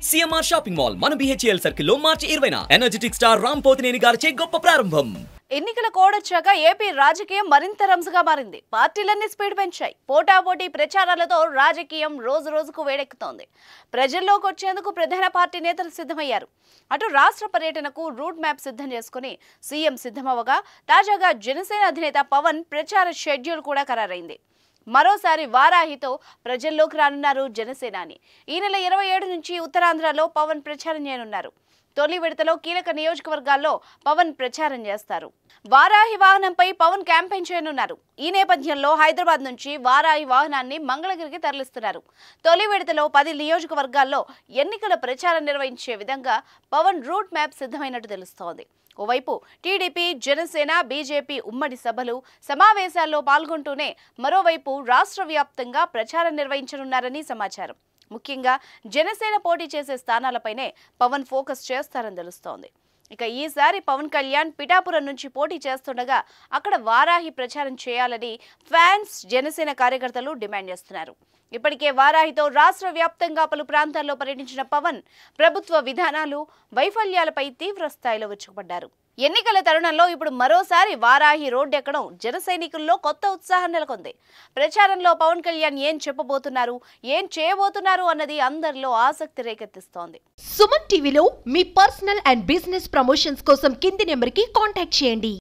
CMR shopping mall మన BHEL circle లో మార్చి 20న energetic star Ram Pothineni గారిచే గొప్ప ప్రారంభం. ఎన్నికల కోడొచ్చాక ఏపీ రాజకీయం మరింత రంజుగా మారింది. పార్టీలన్నీ స్పీడ్ పెంచాయి. పోటాపోటీ ప్రచారాలతో రాజకీయం రోజు రోజుకు వేడెక్కుతోంది. ప్రజల్లోకి వచ్చేందుకు ప్రధాన పార్టీ నేతలు సిద్ధమయ్యారు. అటు రాష్ట్ర పర్యటనకు రూట్ మ్యాప్ సిద్ధం చేసుకుని సీఎం సిద్ధమవగా తాజాగా జనసేన అధినేత పవన్ ప్రచార షెడ్యూల్ కూడా ఖరారైంది. మరోసారి వారాహితో ప్రజల్లోకి రానున్నారు జనసేనాని. ఈ నెల 27 నుంచి ఉత్తరాంధ్రలో పవన్ ప్రచారం చేయనున్నారు. తొలి విడతలో కీలక నియోజకవర్గాల్లో పవన్ ప్రచారం చేస్తారు. వారాహి వాహనంపై పవన్ క్యాంపెయిన్ చేయనున్నారు. ఈ నేపథ్యంలో హైదరాబాద్ నుంచి వారాహి వాహనాన్ని మంగళగిరికి తరలిస్తున్నారు. తొలి విడతలో 10 నియోజకవర్గాల్లో ఎన్నికల ప్రచారం నిర్వహించే విధంగా పవన్ రూట్ మ్యాప్ సిద్ధమైనట్టు తెలుస్తోంది. ఓవైపు టీడీపీ, జనసేన, బీజేపీ ఉమ్మడి సభలు, సమావేశాల్లో పాల్గొంటూనే మరోవైపు రాష్ట్ర వ్యాప్తంగా ప్రచారం నిర్వహించనున్నారని సమాచారం. ముఖ్యంగా జనసేన పోటీ చేసే స్థానాలపైనే పవన్ ఫోకస్ చేస్తారని తెలుస్తోంది. ఇక ఈసారి పవన్ కళ్యాణ్ పిఠాపురం నుంచి పోటీ చేస్తుండగా అక్కడ వారాహి ప్రచారం చేయాలని ఫ్యాన్స్, జనసేన కార్యకర్తలు డిమాండ్ చేస్తున్నారు. ఇప్పటికే వారాహితో రాష్ట్ర వ్యాప్తంగా పలు ప్రాంతాల్లో పర్యటించిన పవన్ ప్రభుత్వ విధానాలు, వైఫల్యాలపై తీవ్ర స్థాయిలో విరుచుకుపడ్డారు. ఎన్నికల తరుణంలో ఇప్పుడు మరోసారి వారాహి రోడ్డెక్కడం జన సైనికుల్లో కొత్త ఉత్సాహం నెలకొంది. ప్రచారంలో పవన్ కళ్యాణ్ ఏం చెప్పబోతున్నారు, ఏం చేయబోతున్నారు అన్నది అందరిలో ఆసక్తి రేకెత్తిస్తోంది. సుమన్ టీవీలో మీ పర్సనల్ అండ్ బిజినెస్ ప్రమోషన్స్ కోసం కింది నెంబర్కి కాంటాక్ట్ చేయండి.